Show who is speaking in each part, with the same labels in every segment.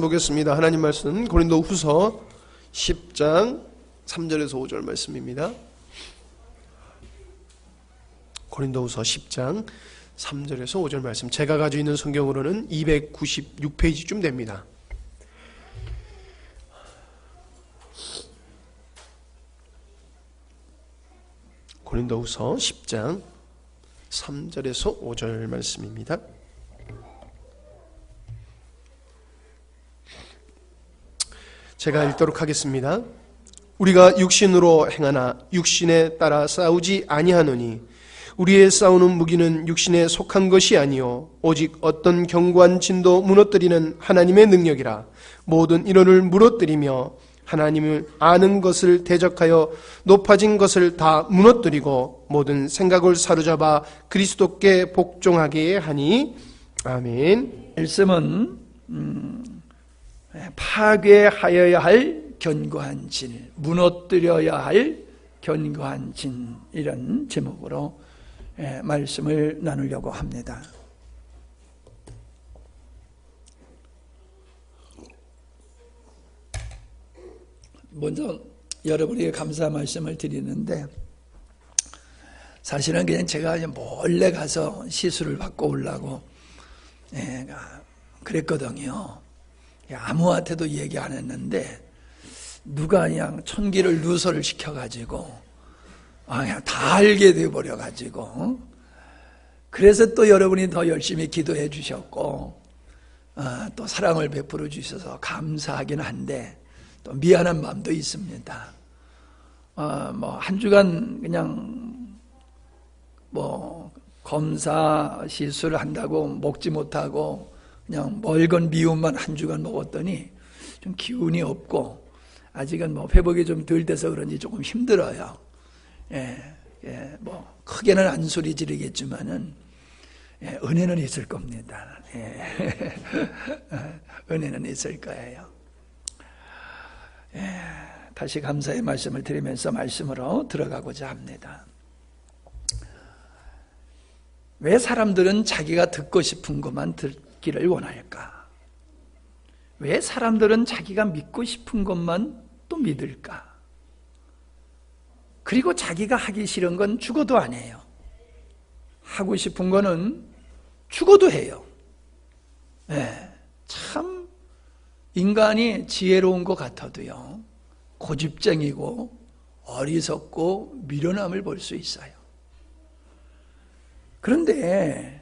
Speaker 1: 보겠습니다. 하나님 말씀 고린도후서 10장 3절에서 5절 말씀입니다. 고린도후서 10장 3절에서 5절 말씀, 제가 가지고 있는 성경으로는 296페이지쯤 됩니다. 고린도후서 10장 3절에서 5절 말씀입니다. 제가 읽도록 하겠습니다. 우리가 육신으로 행하나 육신에 따라 싸우지 아니하노니 우리의 싸우는 무기는 육신에 속한 것이 아니요 오직 어떤 견고한 진도 무너뜨리는 하나님의 능력이라. 모든 인원을 무너뜨리며 하나님을 아는 것을 대적하여 높아진 것을 다 무너뜨리고 모든 생각을 사로잡아 그리스도께 복종하게 하니. 아멘.
Speaker 2: 말씀은 파괴하여야 할 견고한 진, 무너뜨려야 할 견고한 진, 이런 제목으로 말씀을 나누려고 합니다. 먼저 여러분에게 감사 말씀을 드리는데, 사실은 그냥 제가 몰래 가서 시술을 받고 오려고 그랬거든요. 아무한테도 얘기 안 했는데 누가 그냥 천기를 누설을 시켜가지고 그냥 다 알게 되어버려가지고, 그래서 또 여러분이 더 열심히 기도해 주셨고 또 사랑을 베풀어 주셔서 감사하긴 한데 또 미안한 마음도 있습니다. 한 주간 그냥 검사 시술을 한다고 먹지 못하고 그냥 멀건 미움만 한 주간 먹었더니 좀 기운이 없고 아직은 회복이 좀 덜 돼서 그런지 조금 힘들어요. 크게는 안 소리 지르겠지만은 은혜는 있을 겁니다. 은혜는 있을 거예요. 다시 감사의 말씀을 드리면서 말씀으로 들어가고자 합니다. 왜 사람들은 자기가 듣고 싶은 것만 듣기를 원할까? 왜 사람들은 자기가 믿고 싶은 것만 또 믿을까? 그리고 자기가 하기 싫은 건 죽어도 안 해요. 하고 싶은 거는 죽어도 해요. 참 인간이 지혜로운 것 같아도요, 고집쟁이고 어리석고 미련함을 볼 수 있어요. 그런데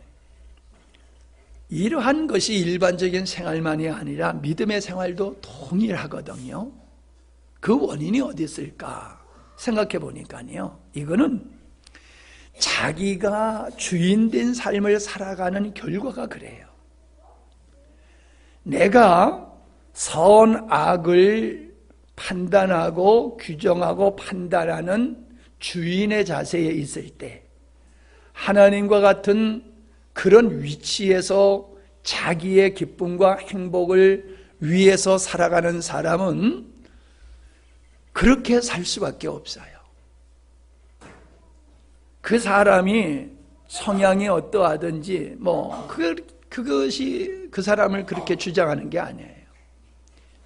Speaker 2: 이러한 것이 일반적인 생활만이 아니라 믿음의 생활도 동일하거든요. 그 원인이 어디 있을까 생각해 보니까요, 이거는 자기가 주인된 삶을 살아가는 결과가 그래요. 내가 선악을 판단하고 규정하고 판단하는 주인의 자세에 있을 때, 하나님과 같은 그런 위치에서 자기의 기쁨과 행복을 위해서 살아가는 사람은 그렇게 살 수밖에 없어요. 그 사람이 성향이 어떠하든지 그것이 그 사람을 그렇게 주장하는 게 아니에요.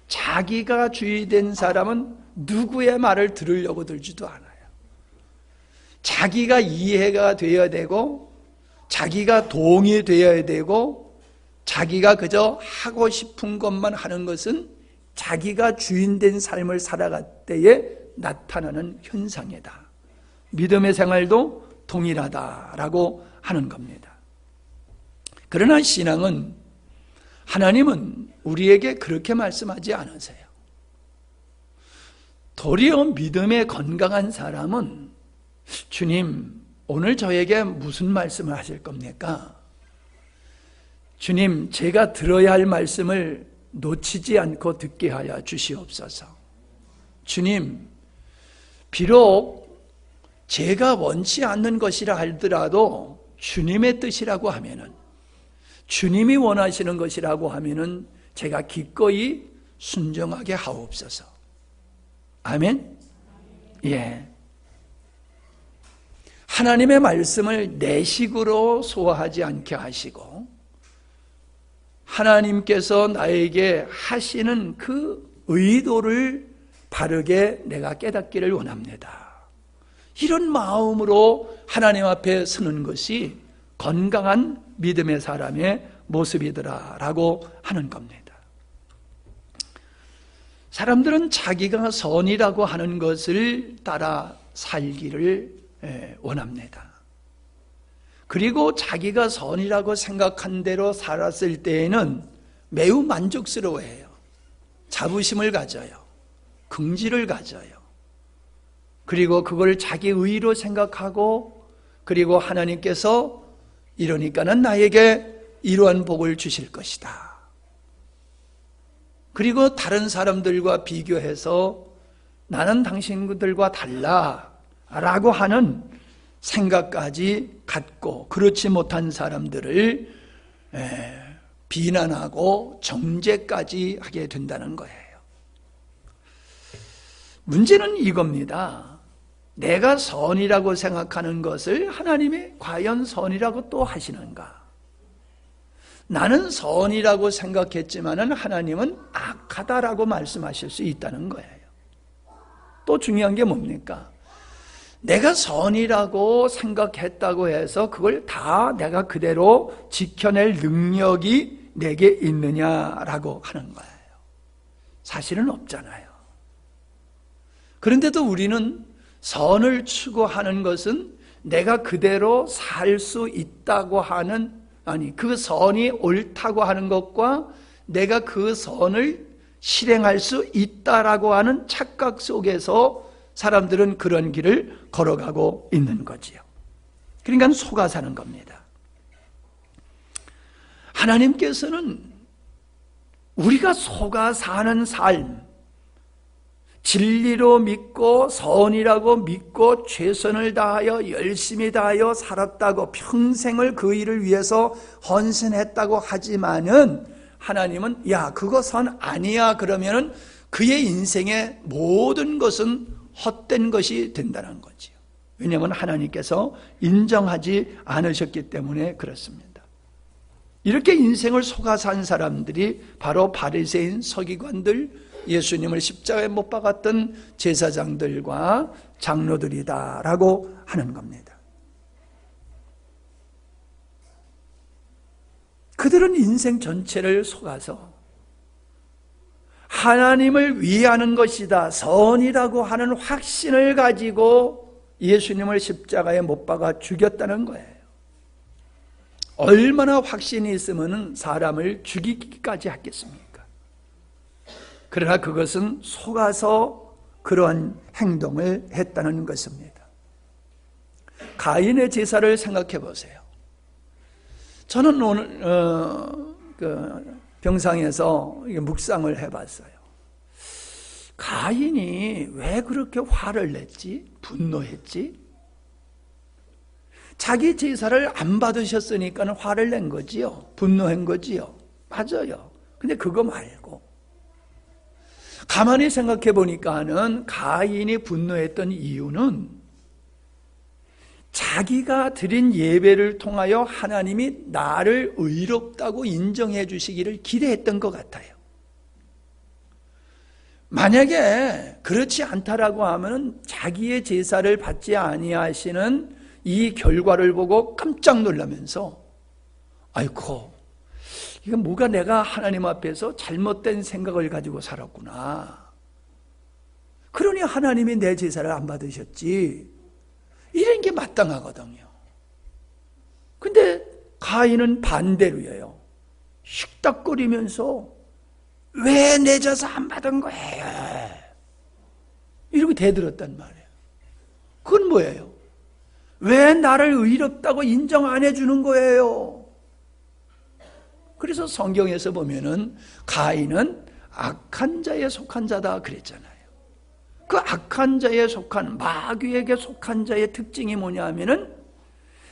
Speaker 2: 자기가 주의된 사람은 누구의 말을 들으려고 들지도 않아요. 자기가 이해가 되어야 되고 자기가 동의되어야 되고 자기가 그저 하고 싶은 것만 하는 것은 자기가 주인된 삶을 살아갈 때에 나타나는 현상이다. 믿음의 생활도 동일하다라고 하는 겁니다. 그러나 신앙은, 하나님은 우리에게 그렇게 말씀하지 않으세요. 도리어 믿음의 건강한 사람은, 주님, 오늘 저에게 무슨 말씀을 하실 겁니까? 주님, 제가 들어야 할 말씀을 놓치지 않고 듣게 하여 주시옵소서. 주님, 비록 제가 원치 않는 것이라 할지라도 주님의 뜻이라고 하면은, 주님이 원하시는 것이라고 하면은 제가 기꺼이 순종하게 하옵소서. 아멘? 예. 하나님의 말씀을 내 식으로 소화하지 않게 하시고 하나님께서 나에게 하시는 그 의도를 바르게 내가 깨닫기를 원합니다. 이런 마음으로 하나님 앞에 서는 것이 건강한 믿음의 사람의 모습이더라라고 하는 겁니다. 사람들은 자기가 선이라고 하는 것을 따라 살기를 원합니다. 그리고 자기가 선이라고 생각한 대로 살았을 때에는 매우 만족스러워해요. 자부심을 가져요. 긍지를 가져요. 그리고 그걸 자기 의로 생각하고, 그리고 하나님께서 이러니까는 나에게 이러한 복을 주실 것이다. 그리고 다른 사람들과 비교해서 나는 당신들과 달라 라고 하는 생각까지 갖고, 그렇지 못한 사람들을 비난하고 정죄까지 하게 된다는 거예요. 문제는 이겁니다. 내가 선이라고 생각하는 것을 하나님이 과연 선이라고 또 하시는가? 나는 선이라고 생각했지만은 하나님은 악하다라고 말씀하실 수 있다는 거예요. 또 중요한 게 뭡니까? 내가 선이라고 생각했다고 해서 그걸 다 내가 그대로 지켜낼 능력이 내게 있느냐라고 하는 거예요. 사실은 없잖아요. 그런데도 우리는 선을 추구하는 것은 내가 그대로 살 수 있다고 하는, 그 선이 옳다고 하는 것과 내가 그 선을 실행할 수 있다라고 하는 착각 속에서 사람들은 그런 길을 걸어가고 있는 거지요. 그러니까 속아 사는 겁니다. 하나님께서는 우리가 속아 사는 삶, 진리로 믿고 선이라고 믿고 최선을 다하여 열심히 다하여 살았다고, 평생을 그 일을 위해서 헌신했다고 하지만은 하나님은 야, 그거 선 아니야 그러면은 그의 인생의 모든 것은 헛된 것이 된다는 거지요. 왜냐하면 하나님께서 인정하지 않으셨기 때문에 그렇습니다. 이렇게 인생을 속아 산 사람들이 바로 바리새인, 서기관들, 예수님을 십자가에 못 박았던 제사장들과 장로들이다라고 하는 겁니다. 그들은 인생 전체를 속아서 하나님을 위하는 것이다, 선이라고 하는 확신을 가지고 예수님을 십자가에 못 박아 죽였다는 거예요. 얼마나 확신이 있으면 사람을 죽이기까지 하겠습니까? 그러나 그것은 속아서 그러한 행동을 했다는 것입니다. 가인의 제사를 생각해 보세요. 저는 오늘 병상에서 묵상을 해봤어요. 가인이 왜 그렇게 화를 냈지? 분노했지? 자기 제사를 안 받으셨으니까 화를 낸 거지요. 분노한 거지요. 맞아요. 근데 그거 말고 가만히 생각해 보니까는 가인이 분노했던 이유는 자기가 드린 예배를 통하여 하나님이 나를 의롭다고 인정해 주시기를 기대했던 것 같아요. 만약에 그렇지 않다라고 하면 자기의 제사를 받지 아니하시는 이 결과를 보고 깜짝 놀라면서 아이고, 이건 뭐가 내가 하나님 앞에서 잘못된 생각을 가지고 살았구나. 그러니 하나님이 내 제사를 안 받으셨지. 이런 게 마땅하거든요. 근데 가인은 반대로예요. 씩딱거리면서 왜 내 제사 안 받은 거예요? 이렇게 대들었단 말이에요. 그건 뭐예요? 왜 나를 의롭다고 인정 안 해주는 거예요? 그래서 성경에서 보면은 가인은 악한 자에 속한 자다 그랬잖아요. 그 악한 자에 속한, 마귀에게 속한 자의 특징이 뭐냐 하면은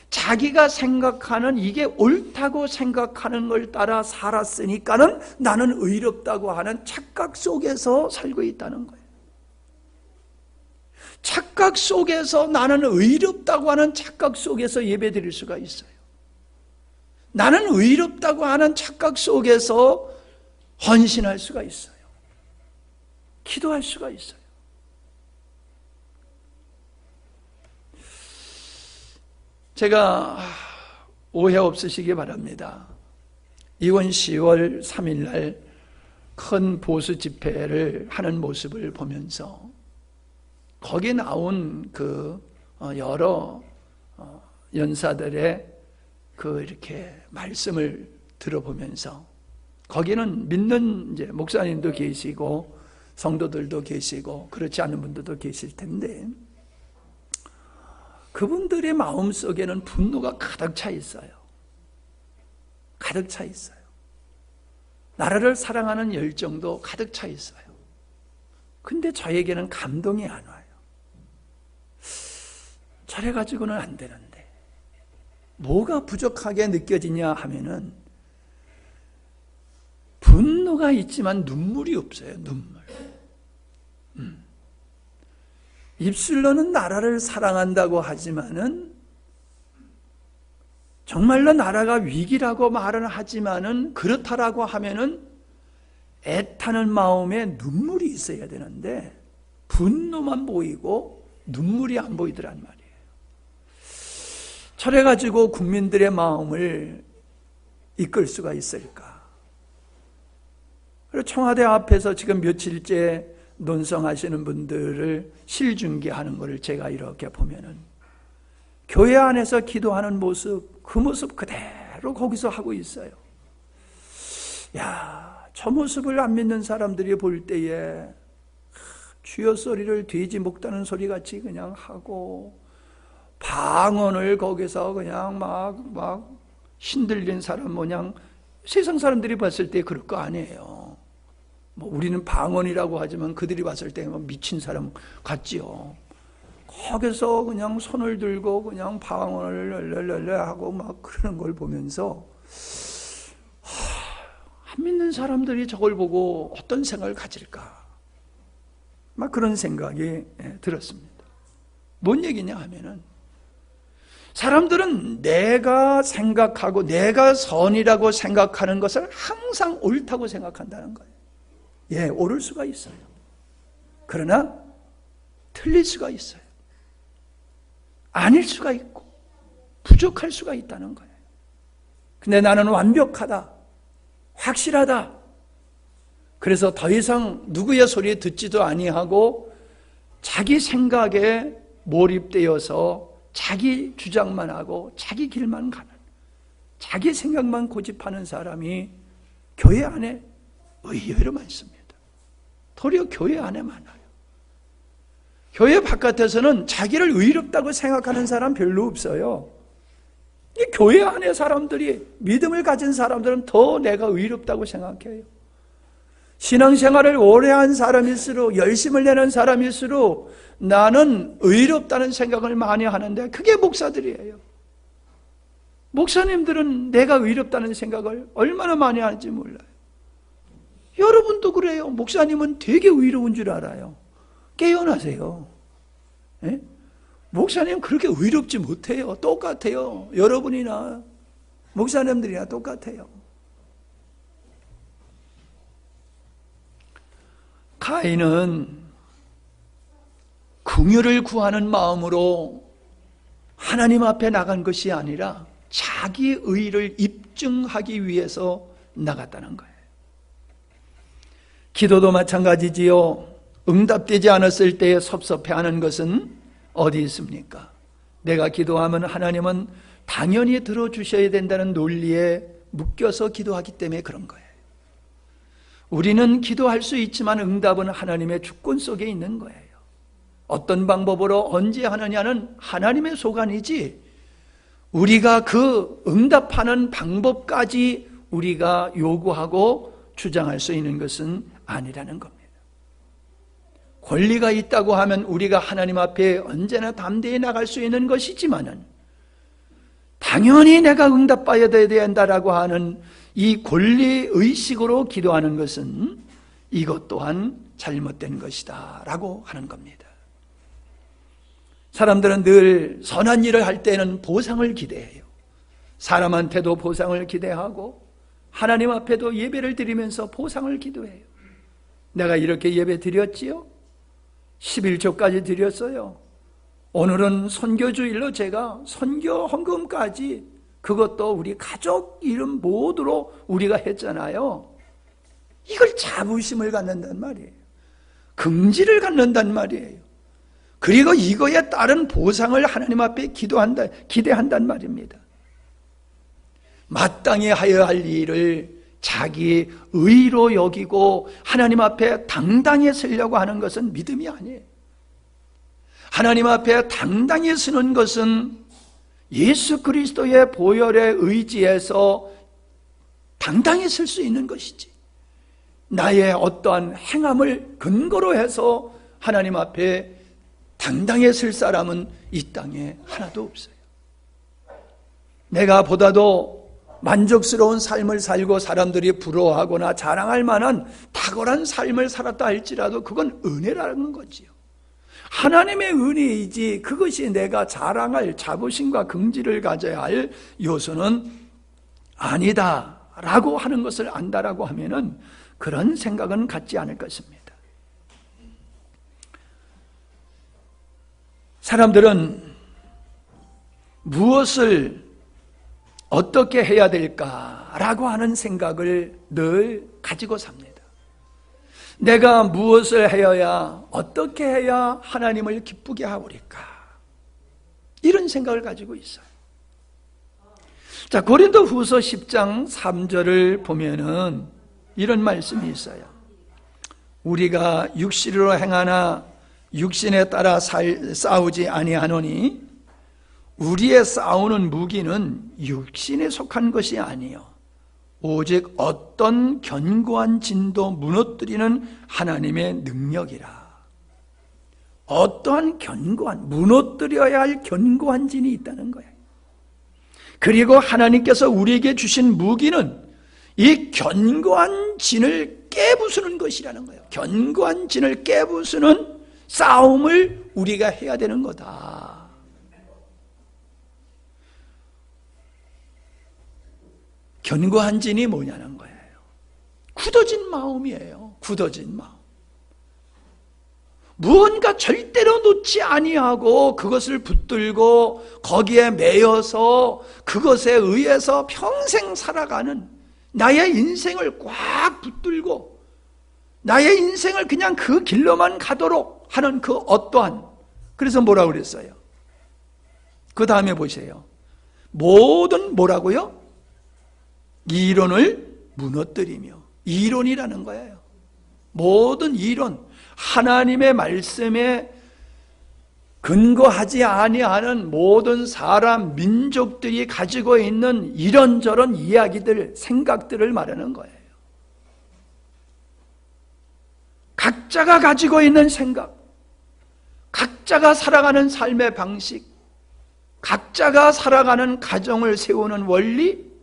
Speaker 2: 자기가 생각하는, 이게 옳다고 생각하는 걸 따라 살았으니까는 나는 의롭다고 하는 착각 속에서 살고 있다는 거예요. 착각 속에서, 나는 의롭다고 하는 착각 속에서 예배 드릴 수가 있어요. 나는 의롭다고 하는 착각 속에서 헌신할 수가 있어요. 기도할 수가 있어요. 제가 오해 없으시기 바랍니다. 이번 10월 3일 날 큰 보수 집회를 하는 모습을 보면서 거기에 나온 그 여러 연사들의 그 이렇게 말씀을 들어보면서 거기는 믿는 이제 목사님도 계시고 성도들도 계시고 그렇지 않은 분들도 계실 텐데 그분들의 마음 속에는 분노가 가득 차 있어요. 가득 차 있어요. 나라를 사랑하는 열정도 가득 차 있어요. 근데 저에게는 감동이 안 와요. 저래 가지고는 안 되는데 뭐가 부족하게 느껴지냐 하면은 분노가 있지만 눈물이 없어요. 눈물. 입술로는 나라를 사랑한다고 하지만은 정말로 나라가 위기라고 말은 하지만은 그렇다라고 하면은 애타는 마음에 눈물이 있어야 되는데 분노만 보이고 눈물이 안 보이더란 말이에요. 저래 가지고 국민들의 마음을 이끌 수가 있을까? 그리고 청와대 앞에서 지금 며칠째 논성하시는 분들을 실중계하는 것을 제가 이렇게 보면은 교회 안에서 기도하는 모습, 그 모습 그대로 거기서 하고 있어요. 야, 저 모습을 안 믿는 사람들이 볼 때에 주여 소리를 돼지 먹다는 소리 같이 그냥 하고 방언을 거기서 그냥 막 신들린 사람 모양 세상 사람들이 봤을 때 그럴 거 아니에요. 뭐 우리는 방언이라고 하지만 그들이 봤을 때 미친 사람 같지요. 거기서 그냥 손을 들고 그냥 방언을 랄랄랄 하고 막 그러는 걸 보면서 안 믿는 사람들이 저걸 보고 어떤 생각을 가질까? 막 그런 생각이 들었습니다. 뭔 얘기냐 하면은 사람들은 내가 생각하고 내가 선이라고 생각하는 것을 항상 옳다고 생각한다는 거예요. 예, 옳을 수가 있어요. 그러나 틀릴 수가 있어요. 아닐 수가 있고 부족할 수가 있다는 거예요. 근데 나는 완벽하다, 확실하다. 그래서 더 이상 누구의 소리에 듣지도 아니하고 자기 생각에 몰입되어서 자기 주장만 하고 자기 길만 가는, 자기 생각만 고집하는 사람이 교회 안에 의외로 많습니다. 도리어 교회 안에 많아요. 교회 바깥에서는 자기를 의롭다고 생각하는 사람 별로 없어요. 이 교회 안에 사람들이, 믿음을 가진 사람들은 더 내가 의롭다고 생각해요. 신앙생활을 오래 한 사람일수록, 열심을 내는 사람일수록 나는 의롭다는 생각을 많이 하는데 그게 목사들이에요. 목사님들은 내가 의롭다는 생각을 얼마나 많이 하는지 몰라요. 여러분도 그래요. 목사님은 되게 의로운 줄 알아요. 깨어나세요. 예? 목사님 그렇게 의롭지 못해요. 똑같아요. 여러분이나 목사님들이나 똑같아요. 가인은 긍휼을 구하는 마음으로 하나님 앞에 나간 것이 아니라 자기 의를 입증하기 위해서 나갔다는 거예요. 기도도 마찬가지지요. 응답되지 않았을 때에 섭섭해하는 것은 어디 있습니까? 내가 기도하면 하나님은 당연히 들어주셔야 된다는 논리에 묶여서 기도하기 때문에 그런 거예요. 우리는 기도할 수 있지만 응답은 하나님의 주권 속에 있는 거예요. 어떤 방법으로 언제 하느냐는 하나님의 소관이지 우리가 그 응답하는 방법까지 우리가 요구하고 주장할 수 있는 것은 아니라는 겁니다. 권리가 있다고 하면 우리가 하나님 앞에 언제나 담대히 나갈 수 있는 것이지만은 당연히 내가 응답받아야 된다라고 하는 이 권리의식으로 기도하는 것은 이것 또한 잘못된 것이다 라고 하는 겁니다. 사람들은 늘 선한 일을 할 때는 보상을 기대해요. 사람한테도 보상을 기대하고 하나님 앞에도 예배를 드리면서 보상을 기도해요. 내가 이렇게 예배 드렸지요? 11조까지 드렸어요. 오늘은 선교주일로 제가 선교 헌금까지, 그것도 우리 가족 이름 모두로 우리가 했잖아요. 이걸 자부심을 갖는단 말이에요. 긍지를 갖는단 말이에요. 그리고 이거에 따른 보상을 하나님 앞에 기대한단 말입니다. 마땅히 하여야 할 일을 자기 의로 여기고 하나님 앞에 당당히 서려고 하는 것은 믿음이 아니에요. 하나님 앞에 당당히 서는 것은 예수 그리스도의 보혈에 의지해서 당당히 설 수 있는 것이지, 나의 어떠한 행함을 근거로 해서 하나님 앞에 당당히 설 사람은 이 땅에 하나도 없어요. 내가 보다도 만족스러운 삶을 살고 사람들이 부러워하거나 자랑할 만한 탁월한 삶을 살았다 할지라도 그건 은혜라는 거지요. 하나님의 은혜이지, 그것이 내가 자랑할 자부심과 긍지를 가져야 할 요소는 아니다라고 하는 것을 안다라고 하면은 그런 생각은 갖지 않을 것입니다. 사람들은 무엇을 어떻게 해야 될까라고 하는 생각을 늘 가지고 삽니다. 내가 무엇을 해야, 어떻게 해야 하나님을 기쁘게 하오리까, 이런 생각을 가지고 있어요. 자, 고린도후서 10장 3절을 보면은 이런 말씀이 있어요. 우리가 육신으로 행하나 육신에 따라 싸우지 아니하노니 우리의 싸우는 무기는 육신에 속한 것이 아니요 오직 어떤 견고한 진도 무너뜨리는 하나님의 능력이라. 어떠한 견고한, 무너뜨려야 할 견고한 진이 있다는 거예요. 그리고 하나님께서 우리에게 주신 무기는 이 견고한 진을 깨부수는 것이라는 거예요. 견고한 진을 깨부수는 싸움을 우리가 해야 되는 거다. 견고한 진이 뭐냐는 거예요. 굳어진 마음이에요. 굳어진 마음. 무언가 절대로 놓지 아니하고 그것을 붙들고 거기에 매여서 그것에 의해서 평생 살아가는, 나의 인생을 꽉 붙들고 나의 인생을 그냥 그 길로만 가도록 하는 그 어떠한, 그래서 뭐라고 그랬어요? 그 다음에 보세요. 모든 뭐라고요? 이론을 무너뜨리며. 이론이라는 거예요. 모든 이론, 하나님의 말씀에 근거하지 아니하는 모든 사람, 민족들이 가지고 있는 이런저런 이야기들, 생각들을 말하는 거예요. 각자가 가지고 있는 생각, 각자가 살아가는 삶의 방식, 각자가 살아가는 가정을 세우는 원리,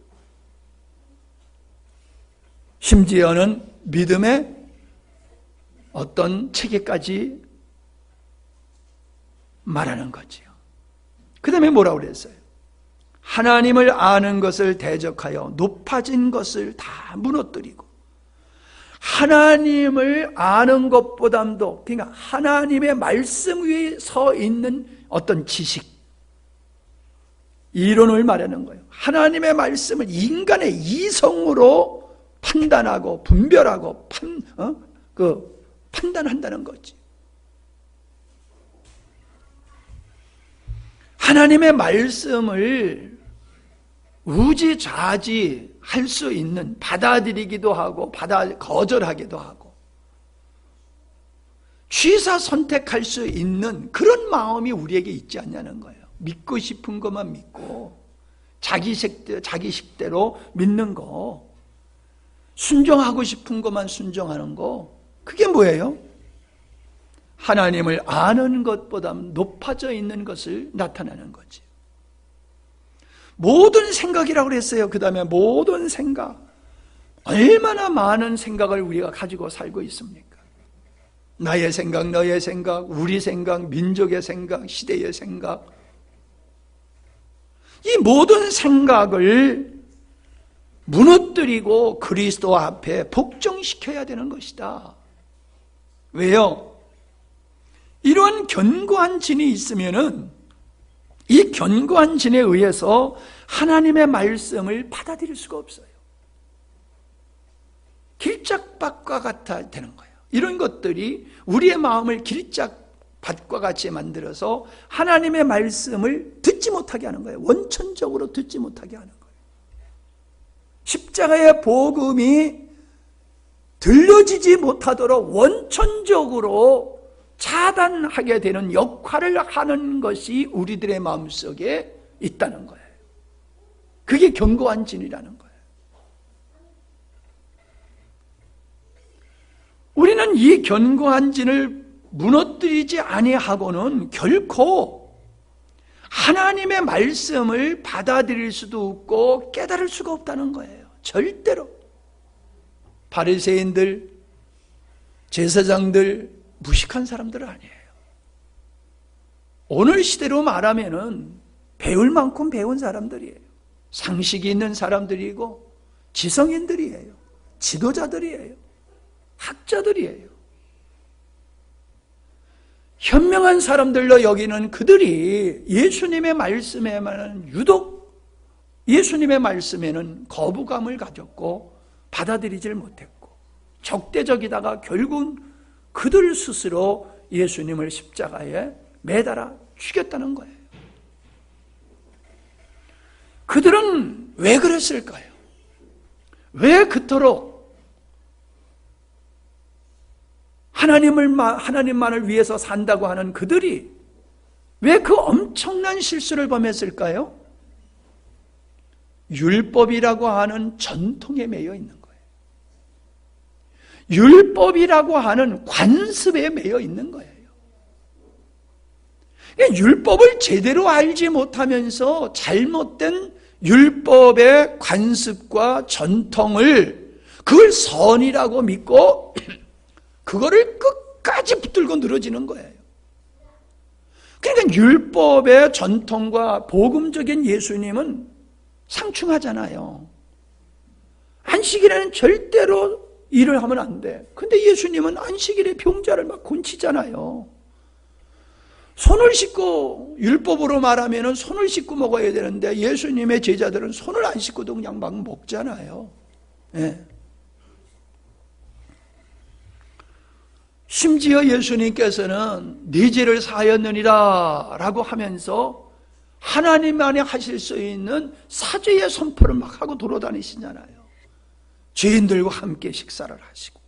Speaker 2: 심지어는 믿음의 어떤 체계까지 말하는 거지요. 그 다음에 뭐라고 그랬어요? 하나님을 아는 것을 대적하여 높아진 것을 다 무너뜨리고, 하나님을 아는 것보다도, 그러니까 하나님의 말씀 위에 서 있는 어떤 지식, 이론을 말하는 거예요. 하나님의 말씀을 인간의 이성으로 판단하고 분별하고 판단한다는 거지. 하나님의 말씀을 우지좌지 할 수 있는, 받아들이기도 하고 거절하기도 하고 취사 선택할 수 있는 그런 마음이 우리에게 있지 않냐는 거예요. 믿고 싶은 것만 믿고 자기 식대로 믿는 거, 순종하고 싶은 것만 순종하는 거, 그게 뭐예요? 하나님을 아는 것보다 높아져 있는 것을 나타내는 거지. 모든 생각이라고 그랬어요. 그 다음에 모든 생각, 얼마나 많은 생각을 우리가 가지고 살고 있습니까? 나의 생각, 너의 생각, 우리 생각, 민족의 생각, 시대의 생각. 이 모든 생각을 무너뜨리고 그리스도 앞에 복종시켜야 되는 것이다. 왜요? 이러한 견고한 진이 있으면은 이 견고한 진에 의해서 하나님의 말씀을 받아들일 수가 없어요. 길짝밭과 같아 되는 거예요. 이런 것들이 우리의 마음을 길짝밭과 같이 만들어서 하나님의 말씀을 듣지 못하게 하는 거예요. 원천적으로 듣지 못하게 하는 거예요. 십자가의 복음이 들려지지 못하도록 원천적으로 차단하게 되는 역할을 하는 것이 우리들의 마음속에 있다는 거예요. 그게 견고한 진이라는 거예요. 우리는 이 견고한 진을 무너뜨리지 아니하고는 결코 하나님의 말씀을 받아들일 수도 없고 깨달을 수가 없다는 거예요. 절대로. 바리새인들, 제사장들, 무식한 사람들은 아니에요. 오늘 시대로 말하면은 배울 만큼 배운 사람들이에요. 상식이 있는 사람들이고 지성인들이에요. 지도자들이에요. 학자들이에요. 현명한 사람들로 여기는 그들이 예수님의 말씀에만 유독 예수님의 말씀에는 거부감을 가졌고 받아들이질 못했고 적대적이다가 결국은 그들 스스로 예수님을 십자가에 매달아 죽였다는 거예요. 그들은 왜 그랬을까요? 왜 그토록 하나님만을 위해서 산다고 하는 그들이 왜 그 엄청난 실수를 범했을까요? 율법이라고 하는 전통에 매여 있는 거예요. 율법이라고 하는 관습에 매여 있는 거예요. 율법을 제대로 알지 못하면서 잘못된 율법의 관습과 전통을 그걸 선이라고 믿고 그거를 끝까지 붙들고 늘어지는 거예요. 그러니까 율법의 전통과 복음적인 예수님은 상충하잖아요. 안식일에는 절대로 일을 하면 안 돼. 근데 예수님은 안식일에 병자를 막 곤치잖아요. 손을 씻고 율법으로 말하면 손을 씻고 먹어야 되는데 예수님의 제자들은 손을 안 씻고도 그냥 막 먹잖아요. 네. 심지어 예수님께서는 네 죄를 사하였느니라 라고 하면서 하나님만이 하실 수 있는 사죄의 선포를 막 하고 돌아다니시잖아요. 죄인들과 함께 식사를 하시고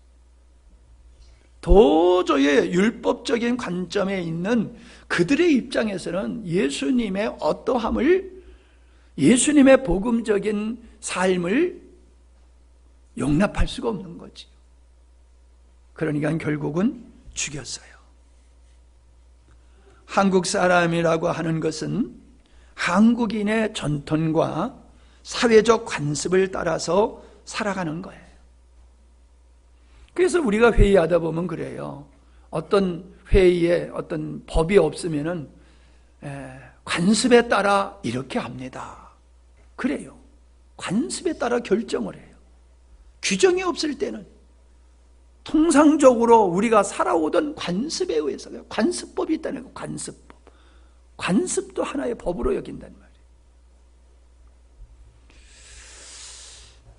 Speaker 2: 도저히 율법적인 관점에 있는 그들의 입장에서는 예수님의 어떠함을 예수님의 복음적인 삶을 용납할 수가 없는 거지. 그러니까 결국은 죽였어요. 한국 사람이라고 하는 것은 한국인의 전통과 사회적 관습을 따라서 살아가는 거예요. 그래서 우리가 회의하다 보면 그래요. 어떤 회의에 어떤 법이 없으면은 관습에 따라 이렇게 합니다. 그래요. 관습에 따라 결정을 해요. 규정이 없을 때는 통상적으로 우리가 살아오던 관습에 의해서 관습법이 있다는 거예요. 관습법. 관습도 하나의 법으로 여긴단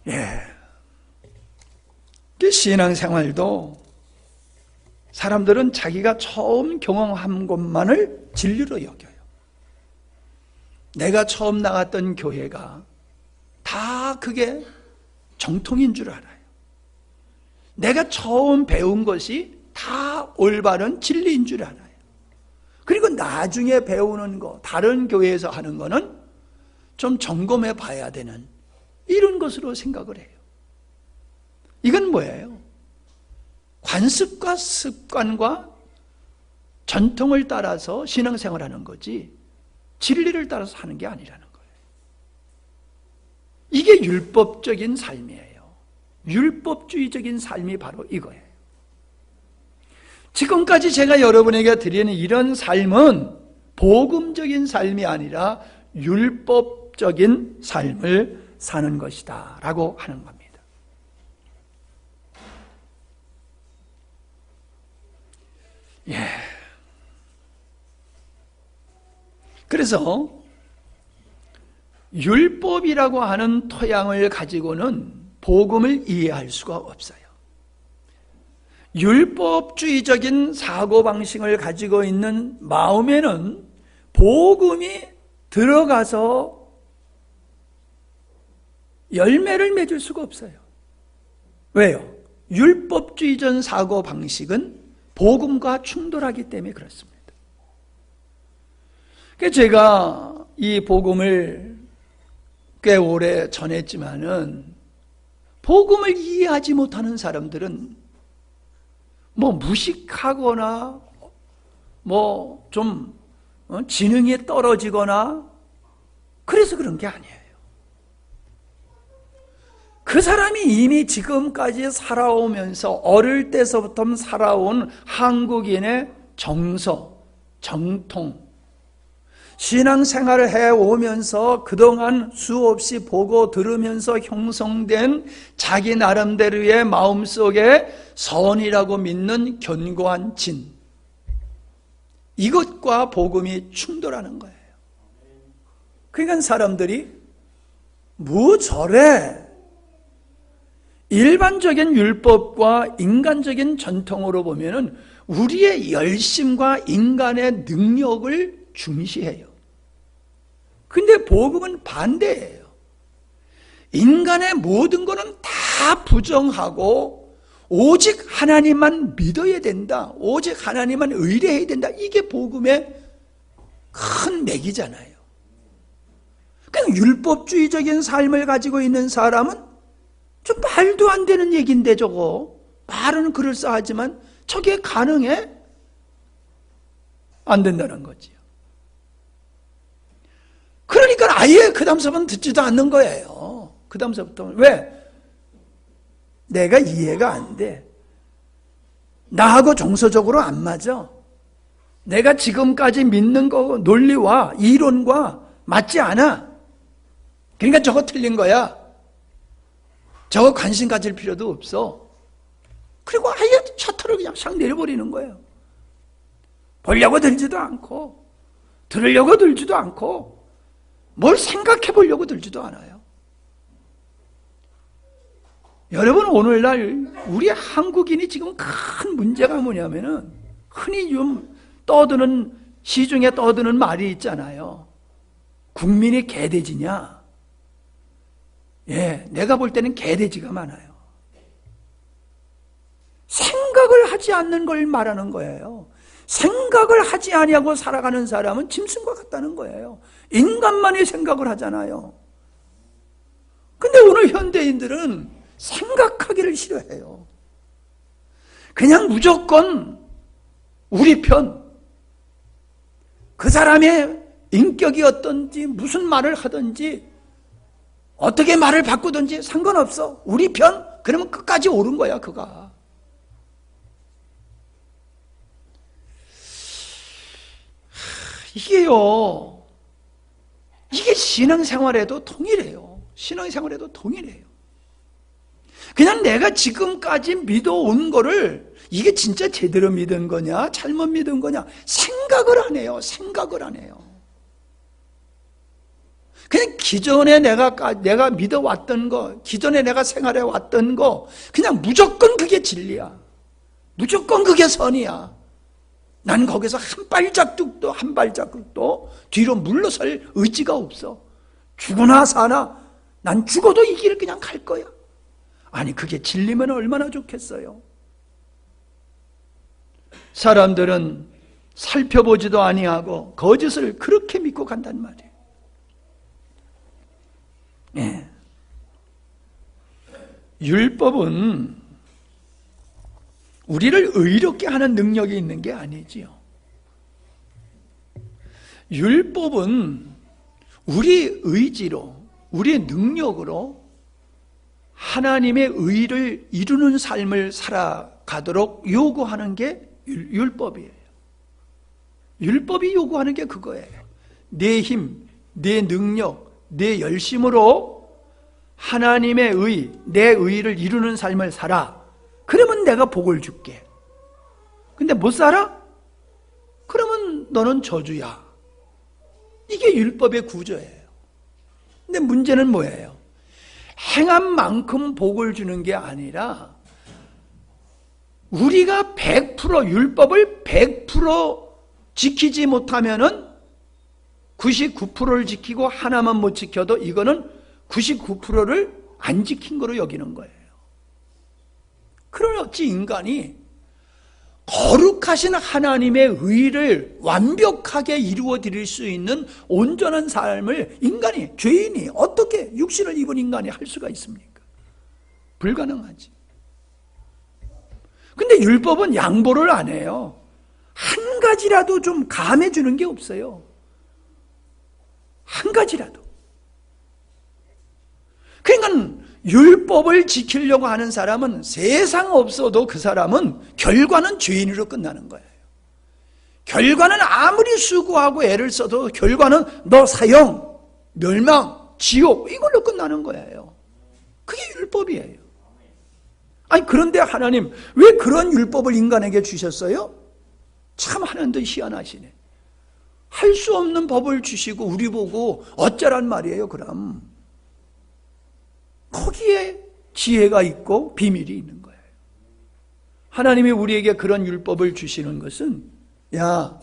Speaker 2: 말이에요. 예. 신앙생활도 사람들은 자기가 처음 경험한 것만을 진리로 여겨요. 내가 처음 나갔던 교회가 다 그게 정통인 줄 알아요. 내가 처음 배운 것이 다 올바른 진리인 줄 알아요. 그리고 나중에 배우는 거, 다른 교회에서 하는 거는 좀 점검해 봐야 되는 이런 것으로 생각을 해요. 이건 뭐예요? 관습과 습관과 전통을 따라서 신앙생활하는 거지 진리를 따라서 하는 게 아니라는 거예요. 이게 율법적인 삶이에요. 율법주의적인 삶이 바로 이거예요. 지금까지 제가 여러분에게 드리는 이런 삶은 복음적인 삶이 아니라 율법 율법적인 삶을 사는 것이다 라고 하는 겁니다. 예. 그래서 율법이라고 하는 토양을 가지고는 복음을 이해할 수가 없어요. 율법주의적인 사고방식을 가지고 있는 마음에는 복음이 들어가서 열매를 맺을 수가 없어요. 왜요? 율법주의적 사고방식은 복음과 충돌하기 때문에 그렇습니다. 제가 이 복음을 꽤 오래 전했지만은 복음을 이해하지 못하는 사람들은 무식하거나 좀 지능이 떨어지거나 그래서 그런 게 아니에요. 그 사람이 이미 지금까지 살아오면서 어릴 때서부터 살아온 한국인의 정서, 정통, 신앙생활을 해오면서 그동안 수없이 보고 들으면서 형성된 자기 나름대로의 마음속에 선이라고 믿는 견고한 진, 이것과 복음이 충돌하는 거예요. 그러니까 사람들이 저래? 일반적인 율법과 인간적인 전통으로 보면은 우리의 열심과 인간의 능력을 중시해요. 근데 복음은 반대예요. 인간의 모든 것은 다 부정하고 오직 하나님만 믿어야 된다. 오직 하나님만 의뢰해야 된다. 이게 복음의 큰 맥이잖아요. 그냥 율법주의적인 삶을 가지고 있는 사람은 좀 말도 안 되는 얘기인데 저거 말은 그럴싸하지만 저게 가능해? 안 된다는 거지요. 그러니까 아예 그 다음서부터는 듣지도 않는 거예요. 그 다음서부터는. 왜? 내가 이해가 안 돼. 나하고 정서적으로 안 맞아. 내가 지금까지 믿는 거 논리와 이론과 맞지 않아. 그러니까 저거 틀린 거야. 저거 관심 가질 필요도 없어. 그리고 아예 셔터를 그냥 샥 내려버리는 거예요. 보려고 들지도 않고 들으려고 들지도 않고 뭘 생각해 보려고 들지도 않아요. 여러분, 오늘날 우리 한국인이 지금 큰 문제가 뭐냐면은 흔히 좀 떠드는, 시중에 떠드는 말이 있잖아요. 국민이 개돼지냐? 예, 내가 볼 때는 개돼지가 많아요. 생각을 하지 않는 걸 말하는 거예요. 생각을 하지 아니하고 살아가는 사람은 짐승과 같다는 거예요. 인간만이 생각을 하잖아요. 근데 오늘 현대인들은 생각하기를 싫어해요. 그냥 무조건 우리 편, 그 사람의 인격이 어떤지, 무슨 말을 하든지, 어떻게 말을 바꾸든지 상관없어. 우리 편? 그러면 끝까지 옳은 거야, 그가. 이게요, 이게 신앙생활에도 통일해요. 신앙생활에도 통일해요. 그냥 내가 지금까지 믿어온 거를 이게 진짜 제대로 믿은 거냐, 잘못 믿은 거냐, 생각을 안 해요. 생각을 안 해요. 그냥 기존에 내가 믿어왔던 거, 기존에 내가 생활해왔던 거, 그냥 무조건 그게 진리야. 무조건 그게 선이야. 난 거기서 한 발자국도 뒤로 물러설 의지가 없어. 죽으나 사나 난 죽어도 이 길을 그냥 갈 거야. 아니, 그게 진리면 얼마나 좋겠어요. 사람들은 살펴보지도 아니하고 거짓을 그렇게 믿고 간단 말이에요. 예. 율법은 우리를 의롭게 하는 능력이 있는 게 아니지요. 율법은 우리 의지로, 우리의 능력으로 하나님의 의를 이루는 삶을 살아가도록 요구하는 게 율법이에요. 율법이 요구하는 게 그거예요. 내 힘, 내 능력, 네 열심으로 하나님의 의, 내 의를 이루는 삶을 살아. 그러면 내가 복을 줄게. 근데 못 살아? 그러면 너는 저주야. 이게 율법의 구조예요. 근데 문제는 뭐예요? 행한 만큼 복을 주는 게 아니라 우리가 100% 율법을 100% 지키지 못하면은 99%를 지키고 하나만 못 지켜도 이거는 99%를 안 지킨 거로 여기는 거예요. 그러니 어찌 인간이 거룩하신 하나님의 의를 완벽하게 이루어 드릴 수 있는 온전한 삶을 인간이, 죄인이 어떻게 육신을 입은 인간이 할 수가 있습니까? 불가능하지. 근데 율법은 양보를 안 해요. 한 가지라도 좀 감해주는 게 없어요. 한 가지라도. 그러니까 율법을 지키려고 하는 사람은 세상 없어도 그 사람은 결과는 죄인으로 끝나는 거예요. 결과는 아무리 수고하고 애를 써도 결과는 너 사형, 멸망, 지옥 이걸로 끝나는 거예요. 그게 율법이에요. 아니 그런데 하나님 왜 그런 율법을 인간에게 주셨어요? 참 하나님도 희한하시네. 할 수 없는 법을 주시고 우리 보고 어쩌란 말이에요. 그럼 거기에 지혜가 있고 비밀이 있는 거예요. 하나님이 우리에게 그런 율법을 주시는 것은 야,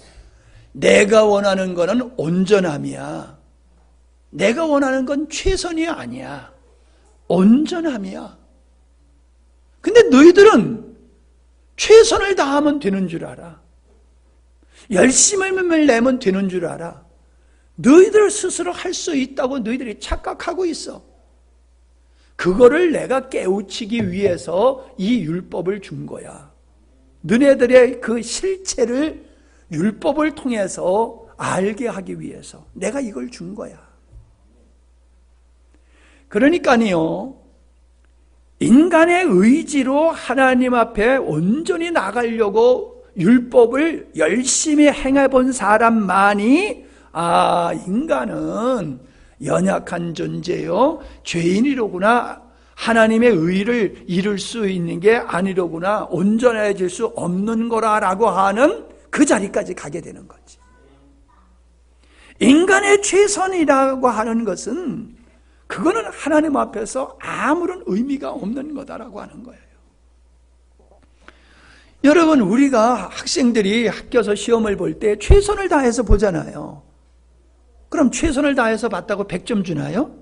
Speaker 2: 내가 원하는 거는 온전함이야. 내가 원하는 건 최선이 아니야. 온전함이야. 근데 너희들은 최선을 다하면 되는 줄 알아. 열심을 내면 되는 줄 알아. 너희들 스스로 할 수 있다고 너희들이 착각하고 있어. 그거를 내가 깨우치기 위해서 이 율법을 준 거야. 너네들의 그 실체를 율법을 통해서 알게 하기 위해서 내가 이걸 준 거야. 그러니까요, 인간의 의지로 하나님 앞에 온전히 나가려고 율법을 열심히 행해본 사람만이 인간은 연약한 존재요, 죄인이로구나, 하나님의 의를 이룰 수 있는 게 아니로구나, 온전해질 수 없는 거라라고 하는 그 자리까지 가게 되는 거지. 인간의 최선이라고 하는 것은 그거는 하나님 앞에서 아무런 의미가 없는 거다라고 하는 거예요. 여러분, 우리가 학생들이 학교에서 시험을 볼 때 최선을 다해서 보잖아요. 그럼 최선을 다해서 봤다고 100점 주나요?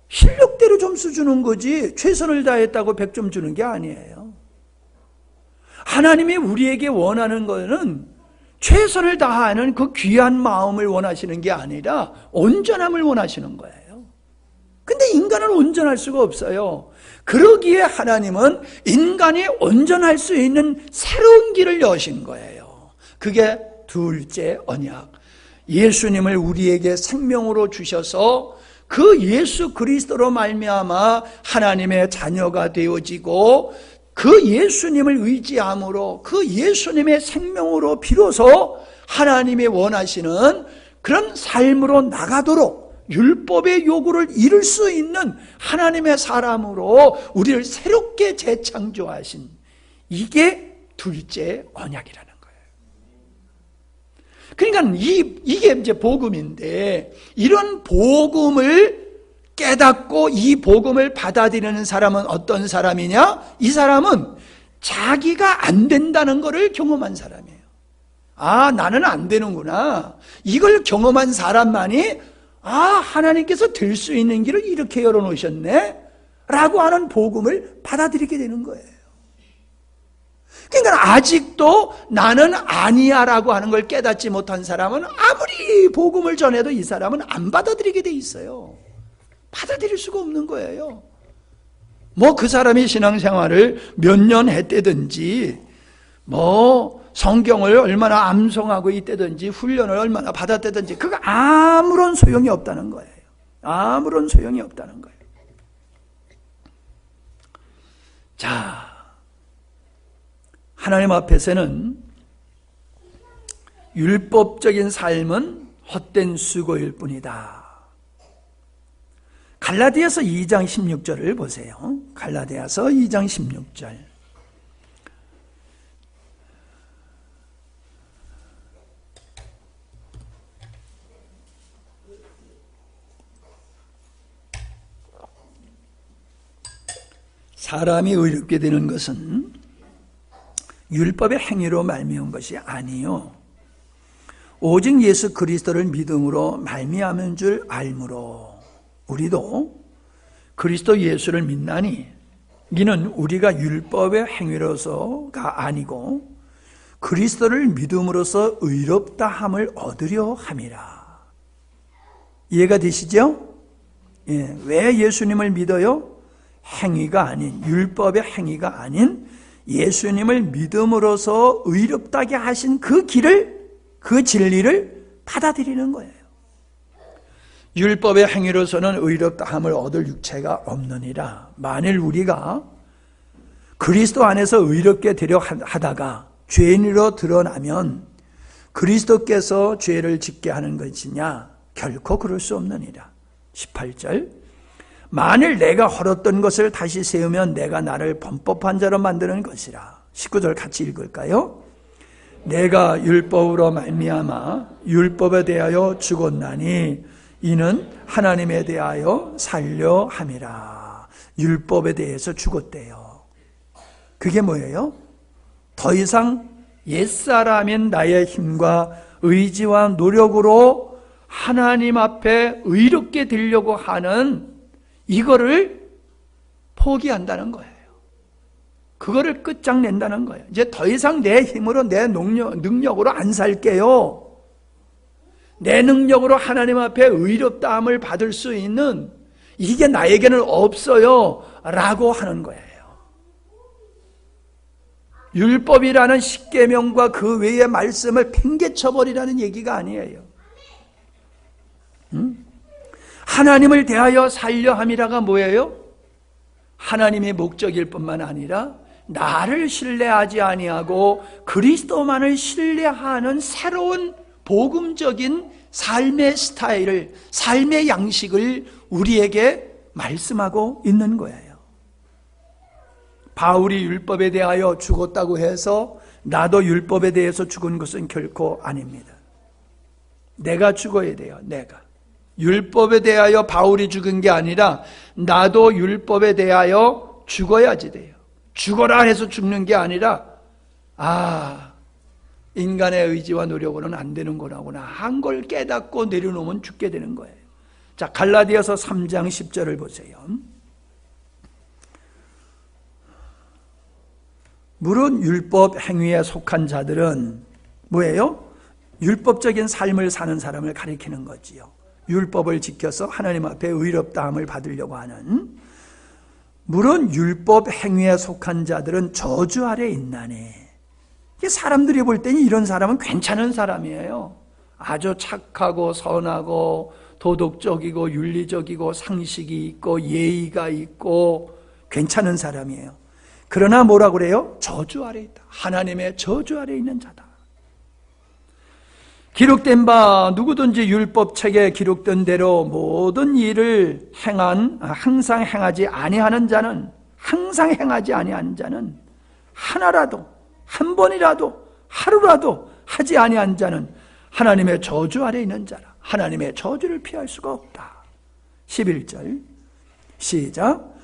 Speaker 2: 실력대로 점수 주는 거지 최선을 다했다고 100점 주는 게 아니에요. 하나님이 우리에게 원하는 거는 최선을 다하는 그 귀한 마음을 원하시는 게 아니라 온전함을 원하시는 거예요. 근데 인간은 온전할 수가 없어요. 그러기에 하나님은 인간이 온전할 수 있는 새로운 길을 여신 거예요. 그게 둘째 언약. 예수님을 우리에게 생명으로 주셔서 그 예수 그리스도로 말미암아 하나님의 자녀가 되어지고 그 예수님을 의지함으로 그 예수님의 생명으로 비로소 하나님이 원하시는 그런 삶으로 나가도록 율법의 요구를 이룰 수 있는 하나님의 사람으로 우리를 새롭게 재창조하신, 이게 둘째 언약이라는 거예요. 그러니까 이게 이제 복음인데, 이런 복음을 깨닫고 이 복음을 받아들이는 사람은 어떤 사람이냐? 이 사람은 자기가 안 된다는 것을 경험한 사람이에요. 나는 안 되는구나. 이걸 경험한 사람만이 하나님께서 될 수 있는 길을 이렇게 열어놓으셨네 라고 하는 복음을 받아들이게 되는 거예요. 그러니까 아직도 나는 아니야 라고 하는 걸 깨닫지 못한 사람은 아무리 복음을 전해도 이 사람은 안 받아들이게 돼 있어요. 받아들일 수가 없는 거예요. 그 사람이 신앙생활을 몇 년 했다든지, 성경을 얼마나 암송하고 있다든지, 훈련을 얼마나 받았다든지, 그거 아무런 소용이 없다는 거예요. 아무런 소용이 없다는 거예요. 자, 하나님 앞에서는 율법적인 삶은 헛된 수고일 뿐이다. 갈라디아서 2장 16절을 보세요. 갈라디아서 2장 16절. 사람이 의롭게 되는 것은 율법의 행위로 말미암은 것이 아니요 오직 예수 그리스도를 믿음으로 말미암은 줄 알므로 우리도 그리스도 예수를 믿나니 이는 우리가 율법의 행위로서가 아니고 그리스도를 믿음으로써 의롭다함을 얻으려 함이라. 이해가 되시죠? 예, 왜 예수님을 믿어요? 행위가 아닌, 율법의 행위가 아닌 예수님을 믿음으로써 의롭다게 하신 그 길을, 그 진리를 받아들이는 거예요. 율법의 행위로서는 의롭다함을 얻을 육체가 없느니라. 만일 우리가 그리스도 안에서 의롭게 되려 하다가 죄인으로 드러나면 그리스도께서 죄를 짓게 하는 것이냐? 결코 그럴 수 없느니라. 18절. 만일 내가 헐었던 것을 다시 세우면 내가 나를 범법한 자로 만드는 것이라. 19절 같이 읽을까요? 내가 율법으로 말미암아 율법에 대하여 죽었나니 이는 하나님에 대하여 살려 함이라. 율법에 대해서 죽었대요. 그게 뭐예요? 더 이상 옛사람인 나의 힘과 의지와 노력으로 하나님 앞에 의롭게 되려고 하는 이거를 포기한다는 거예요. 그거를 끝장낸다는 거예요. 이제 더 이상 내 힘으로 내 능력으로 안 살게요. 내 능력으로 하나님 앞에 의롭다함을 받을 수 있는 이게 나에게는 없어요 라고 하는 거예요. 율법이라는 십계명과 그 외의 말씀을 팽개쳐버리라는 얘기가 아니에요. 하나님을 대하여 살려 함이라가 뭐예요? 하나님의 목적일 뿐만 아니라 나를 신뢰하지 아니하고 그리스도만을 신뢰하는 새로운 복음적인 삶의 스타일을, 삶의 양식을 우리에게 말씀하고 있는 거예요. 바울이 율법에 대하여 죽었다고 해서 나도 율법에 대해서 죽은 것은 결코 아닙니다. 내가 죽어야 돼요. 내가. 율법에 대하여 바울이 죽은 게 아니라 나도 율법에 대하여 죽어야지 돼요. 죽어라 해서 죽는 게 아니라 인간의 의지와 노력으로는 안 되는 거라구나 한 걸 깨닫고 내려놓으면 죽게 되는 거예요. 자, 갈라디아서 3장 10절을 보세요. 물론 율법 행위에 속한 자들은 뭐예요? 율법적인 삶을 사는 사람을 가리키는 거지요. 율법을 지켜서 하나님 앞에 의롭다함을 받으려고 하는, 물론 율법 행위에 속한 자들은 저주 아래 있나니. 사람들이 볼 때는 이런 사람은 괜찮은 사람이에요. 아주 착하고 선하고 도덕적이고 윤리적이고 상식이 있고 예의가 있고 괜찮은 사람이에요. 그러나 뭐라 그래요? 저주 아래 있다. 하나님의 저주 아래 있는 자다. 기록된 바 누구든지 율법책에 기록된 대로 모든 일을 항상 행하지 아니하는 자는, 항상 행하지 아니하는 자는, 하나라도, 한 번이라도, 하루라도 하지 아니한 자는 하나님의 저주 아래 있는 자라. 하나님의 저주를 피할 수가 없다. 11절 시작.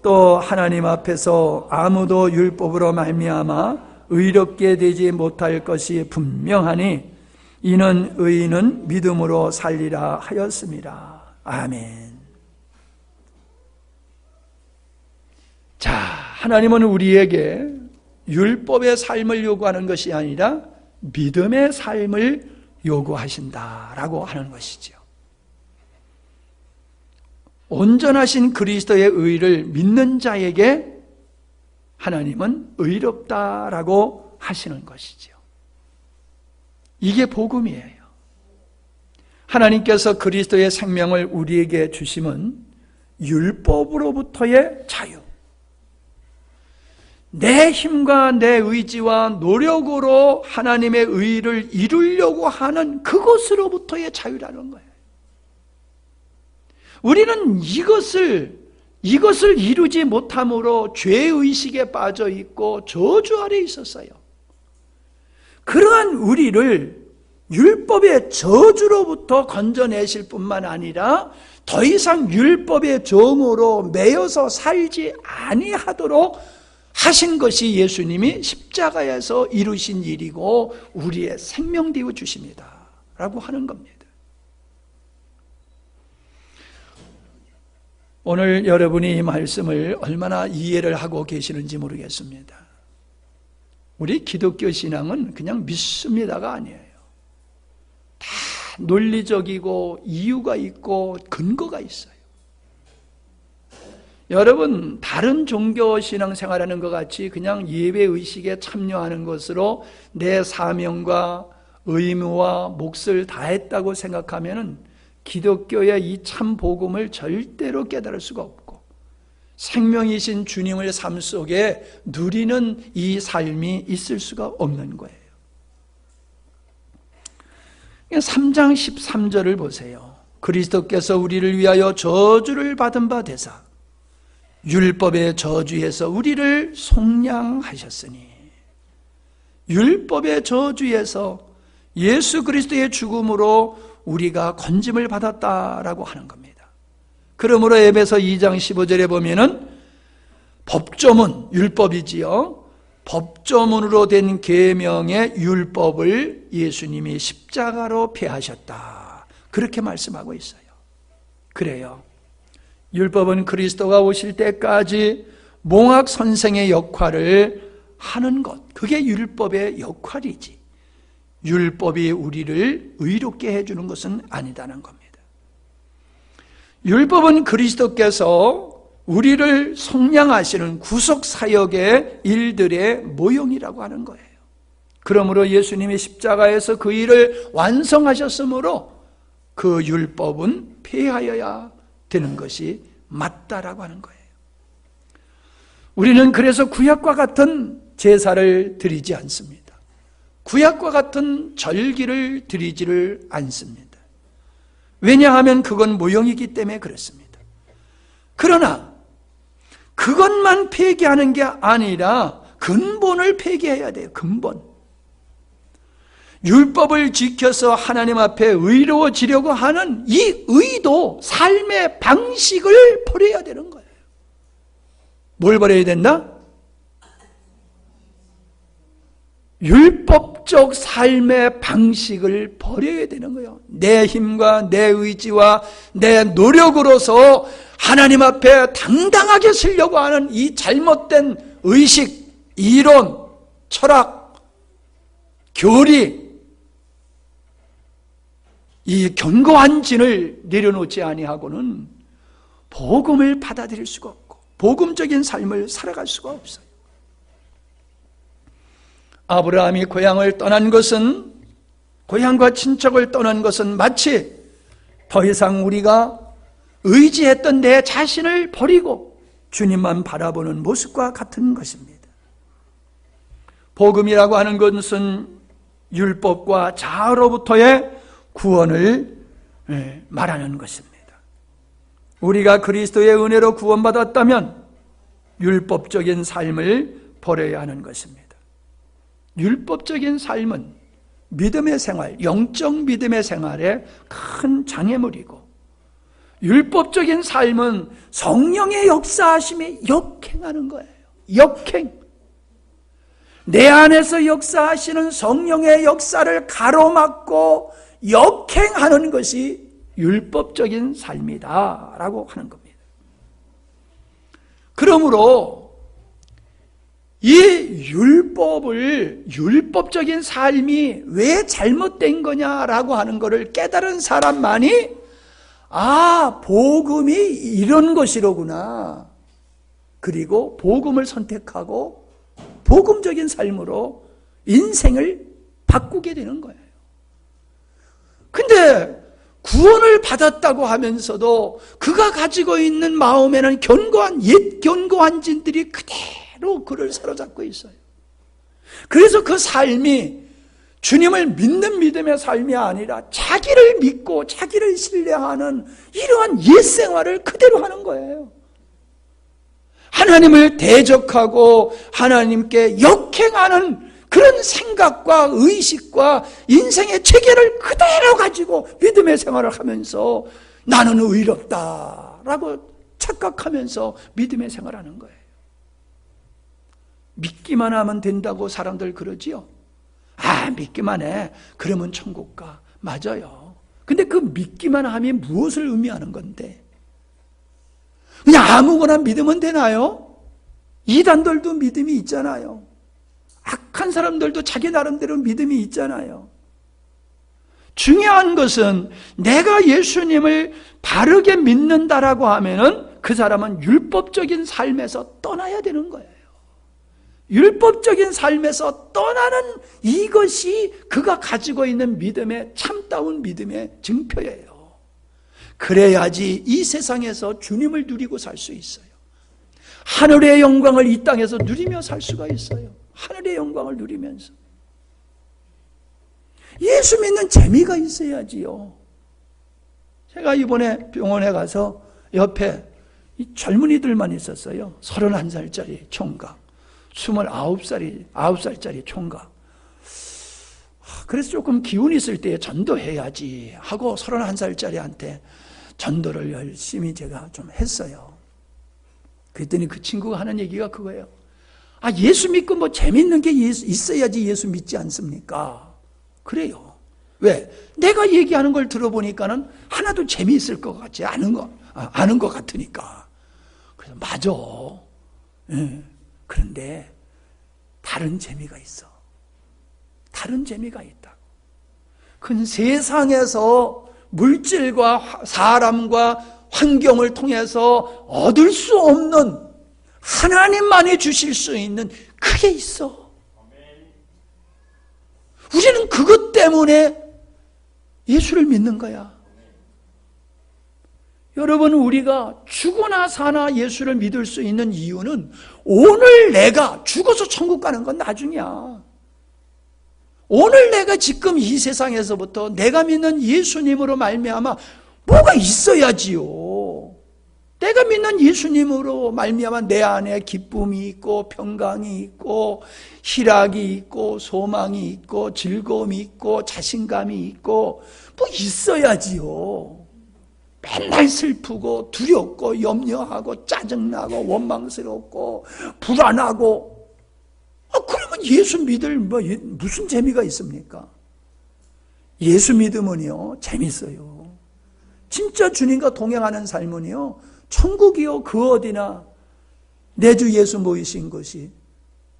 Speaker 2: 또 하나님 앞에서 아무도 율법으로 말미암아 의롭게 되지 못할 것이 분명하니 이는 의인은 믿음으로 살리라 하였습니다. 아멘. 자, 하나님은 우리에게 율법의 삶을 요구하는 것이 아니라 믿음의 삶을 요구하신다라고 하는 것이죠. 온전하신 그리스도의 의를 믿는 자에게 하나님은 의롭다라고 하시는 것이죠. 이게 복음이에요. 하나님께서 그리스도의 생명을 우리에게 주심은 율법으로부터의 자유, 내 힘과 내 의지와 노력으로 하나님의 의를 이루려고 하는 그것으로부터의 자유라는 거예요. 우리는 이것을 이루지 못함으로 죄의식에 빠져 있고 저주 아래 있었어요. 그러한 우리를 율법의 저주로부터 건져내실 뿐만 아니라 더 이상 율법의 정으로 매여서 살지 아니하도록 하신 것이 예수님이 십자가에서 이루신 일이고 우리의 생명 되어 주십니다 라고 하는 겁니다. 오늘 여러분이 이 말씀을 얼마나 이해를 하고 계시는지 모르겠습니다. 우리 기독교 신앙은 그냥 믿습니다가 아니에요. 다 논리적이고 이유가 있고 근거가 있어요. 여러분, 다른 종교 신앙생활하는 것 같이 그냥 예배의식에 참여하는 것으로 내 사명과 의무와 몫을 다했다고 생각하면 기독교의 이 참 복음을 절대로 깨달을 수가 없고 생명이신 주님의 삶 속에 누리는 이 삶이 있을 수가 없는 거예요. 3장 13절을 보세요. 그리스도께서 우리를 위하여 저주를 받은 바 되사 율법의 저주에서 우리를 속량하셨으니, 율법의 저주에서 예수 그리스도의 죽음으로 우리가 건짐을 받았다라고 하는 겁니다. 그러므로 에베소 2장 15절에 보면은 법조문, 율법이지요. 법조문으로 된 계명의 율법을 예수님이 십자가로 폐하셨다, 그렇게 말씀하고 있어요. 그래요. 율법은 그리스도가 오실 때까지 몽학 선생의 역할을 하는 것, 그게 율법의 역할이지, 율법이 우리를 의롭게 해주는 것은 아니다는 겁니다. 율법은 그리스도께서 우리를 속량하시는 구속사역의 일들의 모형이라고 하는 거예요. 그러므로 예수님이 십자가에서 그 일을 완성하셨으므로 그 율법은 폐하여야 되는 것이 맞다라고 하는 거예요. 우리는 그래서 구약과 같은 제사를 드리지 않습니다. 구약과 같은 절기를 드리지를 않습니다. 왜냐하면 그건 모형이기 때문에 그렇습니다. 그러나 그것만 폐기하는 게 아니라 근본을 폐기해야 돼요. 근본. 율법을 지켜서 하나님 앞에 의로워지려고 하는 이 의도, 삶의 방식을 버려야 되는 거예요. 뭘 버려야 된다? 율법적 삶의 방식을 버려야 되는 거예요. 내 힘과 내 의지와 내 노력으로서 하나님 앞에 당당하게 서려고 하는 이 잘못된 의식, 이론, 철학, 교리, 이 견고한 진을 내려놓지 아니하고는 복음을 받아들일 수가 없고 복음적인 삶을 살아갈 수가 없어요. 아브라함이 고향을 떠난 것은, 고향과 친척을 떠난 것은 마치 더 이상 우리가 의지했던 내 자신을 버리고 주님만 바라보는 모습과 같은 것입니다. 복음이라고 하는 것은 율법과 자아로부터의 구원을 말하는 것입니다. 우리가 그리스도의 은혜로 구원받았다면 율법적인 삶을 버려야 하는 것입니다. 율법적인 삶은 믿음의 생활, 영적 믿음의 생활에 큰 장애물이고, 율법적인 삶은 성령의 역사하심에 역행하는 거예요. 역행. 내 안에서 역사하시는 성령의 역사를 가로막고 역행하는 것이 율법적인 삶이다라고 하는 겁니다. 그러므로 이 율법적인 삶이 왜 잘못된 거냐라고 하는 것을 깨달은 사람만이, 아, 복음이 이런 것이로구나. 그리고 복음을 선택하고 복음적인 삶으로 인생을 바꾸게 되는 거예요. 근데 구원을 받았다고 하면서도 그가 가지고 있는 마음에는 견고한, 옛 견고한 진들이 그대로 그대로 그를 사로잡고 있어요. 그래서 그 삶이 주님을 믿는 믿음의 삶이 아니라 자기를 믿고 자기를 신뢰하는 이러한 옛 생활을 그대로 하는 거예요. 하나님을 대적하고 하나님께 역행하는 그런 생각과 의식과 인생의 체계를 그대로 가지고 믿음의 생활을 하면서 나는 의롭다라고 착각하면서 믿음의 생활을 하는 거예요. 믿기만 하면 된다고 사람들 그러지요. 믿기만 해. 그러면 천국 가. 맞아요. 근데 그 믿기만 함이 무엇을 의미하는 건데? 그냥 아무거나 믿으면 되나요? 이단들도 믿음이 있잖아요. 악한 사람들도 자기 나름대로 믿음이 있잖아요. 중요한 것은 내가 예수님을 바르게 믿는다라고 하면은 그 사람은 율법적인 삶에서 떠나야 되는 거예요. 율법적인 삶에서 떠나는 이것이 그가 가지고 있는 믿음의 참다운 믿음의 증표예요. 그래야지 이 세상에서 주님을 누리고 살 수 있어요. 하늘의 영광을 이 땅에서 누리며 살 수가 있어요. 하늘의 영광을 누리면서. 예수 믿는 재미가 있어야지요. 제가 이번에 병원에 가서 옆에 이 젊은이들만 있었어요. 31살짜리 총각, 29살짜리 총각. 그래서 조금 기운 있을 때 전도해야지 하고 31살짜리한테 전도를 열심히 제가 좀 했어요. 그랬더니 그 친구가 하는 얘기가 그거예요. 예수 믿고 뭐 재밌는 게 있어야지 예수 믿지 않습니까? 그래요. 왜? 내가 얘기하는 걸 들어보니까는 하나도 재미있을 것 같지 아는 것 같으니까. 그래서 맞아. 네. 그런데 다른 재미가 있어. 다른 재미가 있다고. 그 세상에서 물질과 사람과 환경을 통해서 얻을 수 없는 하나님만이 주실 수 있는 그게 있어. 우리는 그것 때문에 예수를 믿는 거야. 여러분, 우리가 죽거나 사나 예수를 믿을 수 있는 이유는 오늘 내가 죽어서 천국 가는 건 나중이야. 오늘 내가 지금 이 세상에서부터 내가 믿는 예수님으로 말미암아 뭐가 있어야지요. 내가 믿는 예수님으로 말미암아 내 안에 기쁨이 있고 평강이 있고 희락이 있고 소망이 있고 즐거움이 있고 자신감이 있고 뭐 있어야지요. 맨날 슬프고 두렵고 염려하고 짜증나고 원망스럽고 불안하고 그러면 예수 믿을 무슨 재미가 있습니까? 예수 믿으면요 재밌어요. 진짜 주님과 동행하는 삶은요 천국이요 그 어디나 내 주 예수 모이신 것이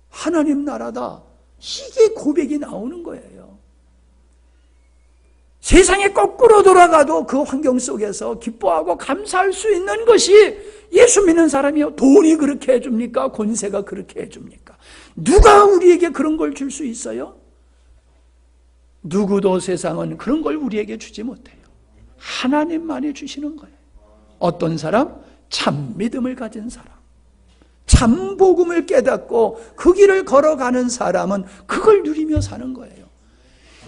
Speaker 2: 하나님 나라다. 이게 고백이 나오는 거예요. 세상에 거꾸로 돌아가도 그 환경 속에서 기뻐하고 감사할 수 있는 것이 예수 믿는 사람이요. 돈이 그렇게 해줍니까? 권세가 그렇게 해줍니까? 누가 우리에게 그런 걸 줄 수 있어요? 누구도 세상은 그런 걸 우리에게 주지 못해요. 하나님만이 주시는 거예요. 어떤 사람? 참 믿음을 가진 사람. 참 복음을 깨닫고 그 길을 걸어가는 사람은 그걸 누리며 사는 거예요.